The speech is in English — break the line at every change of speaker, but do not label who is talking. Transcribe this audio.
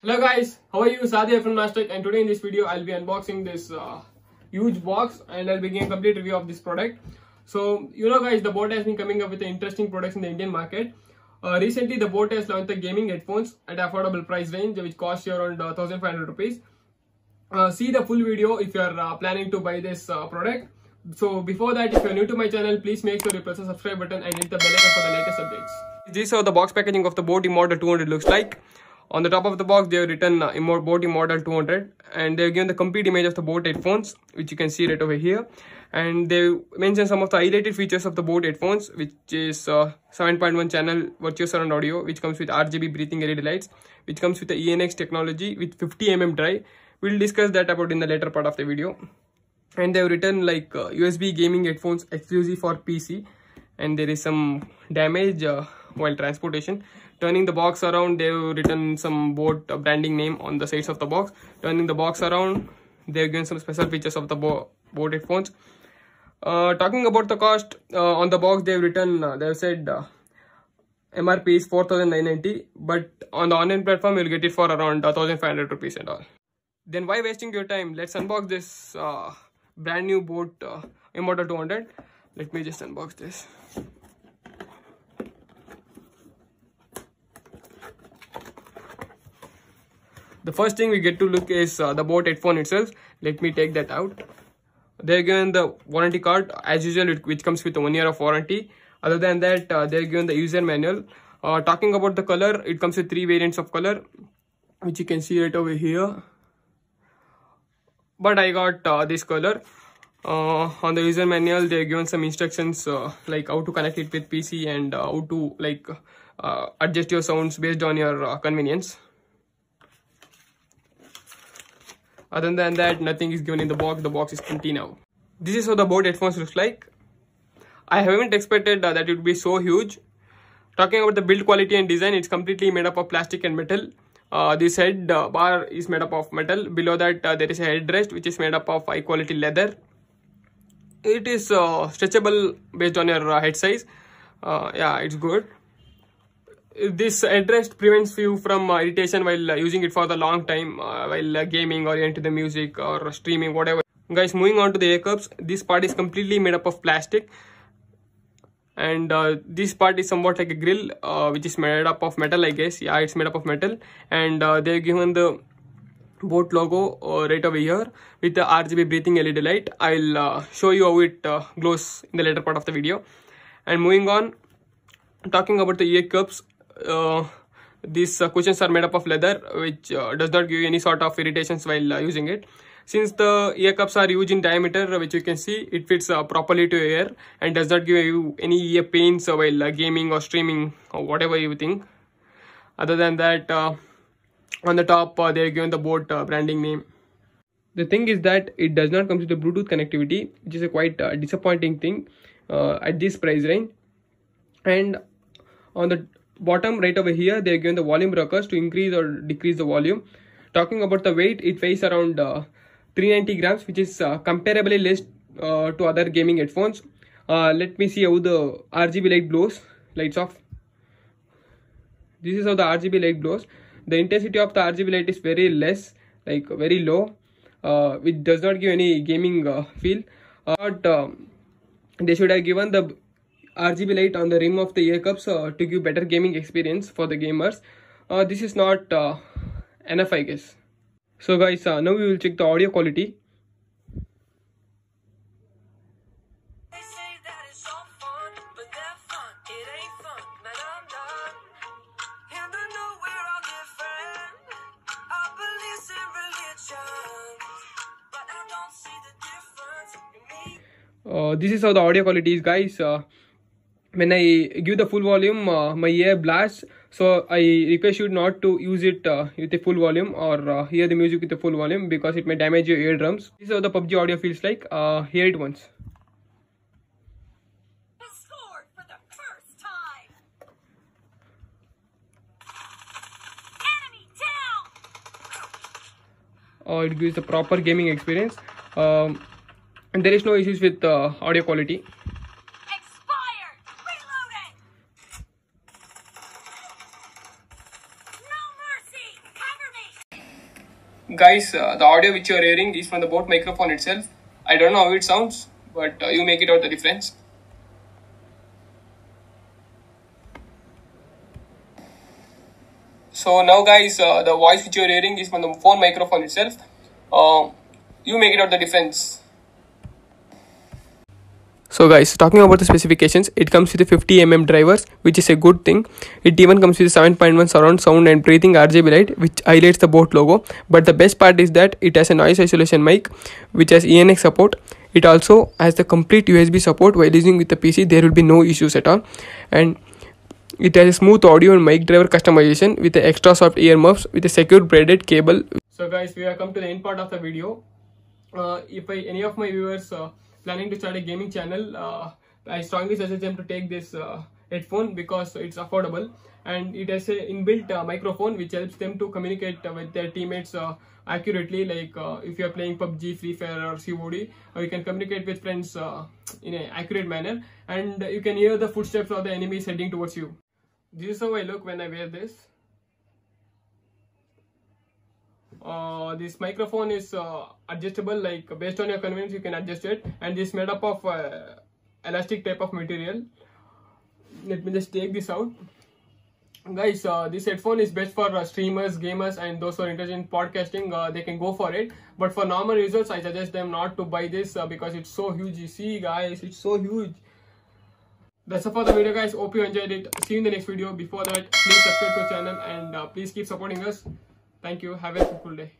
Hello guys, how are you? Sadhya from Nasdaq, and today in this video I'll be unboxing this huge box and I'll be giving a complete review of this product. So guys, the boAt has been coming up with interesting products in the Indian market. Recently the boAt has launched the gaming headphones at affordable price range which cost you around 1500 rupees. See the full video if you are planning to buy this product. So before that, if you are new to my channel, please make sure you press the subscribe button and hit the bell icon for the latest updates. This is how the box packaging of the boAt Immortal 200 looks like. On the top of the box, they have written boAt Immortal 200, and they have given the complete image of the boAt headphones, which you can see right over here. And they mention some of the highlighted features of the boAt headphones, which is 7.1 channel virtual surround audio, which comes with RGB breathing LED lights, which comes with the ENX technology with 50 mm drive. We'll discuss that about in the later part of the video. And they have written like USB gaming headphones exclusive for PC, and there is some damage while transportation. Turning the box around, they have written some boAt branding name on the sides of the box. Turning the box around, they have given some special features of the boAt headphones. Talking about the cost, on the box they have written, they have said MRP is 4990, but on the online platform you'll get it for around 1500 rupees and all. Then why wasting your time? Let's unbox this brand new boAt Immortal 200. Let me just unbox this. The first thing we get to look is the boAt headphone itself. Let me take that out. They're given the warranty card as usual, which comes with 1 year of warranty. Other than that, they're given the user manual. Talking about the color, it comes with 3 variants of color, which you can see right over here. But I got this color. On the user manual, they're given some instructions like how to connect it with PC and how to adjust your sounds based on your convenience. Other than that, nothing is given in the box. The box is empty now. This is how the boAt headphones looks like. I haven't expected that it would be so huge. Talking about the build quality and design, it's completely made up of plastic and metal. This head bar is made up of metal. Below that, there is a headrest which is made up of high quality leather. It is stretchable based on your head size. Yeah, it's good. This headrest prevents you from irritation while using it for the long time, while gaming or into the music or streaming, whatever. Guys, moving on to the ear cups. This part is completely made up of plastic, and this part is somewhat like a grill, which is made up of metal, I guess. Yeah, it's made up of metal, and they've given the boAt logo right over here with the RGB breathing LED light. I'll show you how it glows in the later part of the video. And moving on, talking about the ear cups. These cushions are made up of leather, which does not give you any sort of irritations while using it. Since the ear cups are huge in diameter, which you can see, it fits properly to your ear and does not give you any ear pains while gaming or streaming or whatever you think. Other than that, on the top they are given the boAt branding name. The thing is that it does not come with the Bluetooth connectivity, which is a quite disappointing thing at this price range. And on the bottom right over here, they are given the volume rockers to increase or decrease the volume. Talking about the weight, it weighs around 390 grams, which is comparably less to other gaming headphones. Let me see how the RGB light blows. Lights off. This is how the RGB light blows. The intensity of the RGB light is very less, like very low, which does not give any gaming feel. But they should have given the RGB light on the rim of the ear cups to give better gaming experience for the gamers. This is not enough, I guess. So guys, now we will check the audio quality. This is how the audio quality is, guys. When I give the full volume, my ear blasts, so I request you not to use it with a full volume or hear the music with a full volume, because it may damage your eardrums. This is how the PUBG audio feels like. Hear it once.
Scored for the first time. Enemy down.
It gives the proper gaming experience, and there is no issues with audio quality. Guys, the audio which you are hearing is from the boAt microphone itself. I don't know how it sounds, but you make it out the difference. So now guys, the voice which you are hearing is from the phone microphone itself. You make it out the difference. So guys, talking about the specifications, it comes with a 50 drivers, which is a good thing. It even comes with a 7.1 surround sound and breathing RGB light, which highlights the boAt logo. But the best part is that it has a noise isolation mic, which has ENX support. It also has the complete USB support. While using with the PC, there will be no issues at all. And it has a smooth audio and mic driver customization with the extra soft earmuffs with a secure braided cable. So guys, we have come to the end part of the video. If any of my viewers planning to start a gaming channel, I strongly suggest them to take this headphone because it's affordable and it has a inbuilt microphone which helps them to communicate with their teammates accurately. Like if you are playing PUBG, Free Fire or COD, or you can communicate with friends in an accurate manner, and you can hear the footsteps of the enemies heading towards you. This is how I look when I wear this. This microphone is adjustable, like based on your convenience you can adjust it, and this is made up of elastic type of material. Let me just take this out. Guys, this headphone is best for streamers, gamers, and those who are interested in podcasting. They can go for it, but for normal users I suggest them not to buy this because it's so huge. You see guys, it's so huge. That's all for the video guys. Hope you enjoyed it. See you in the next video. Before that, please subscribe to the channel and please keep supporting us. Thank you. Have a fruitful day.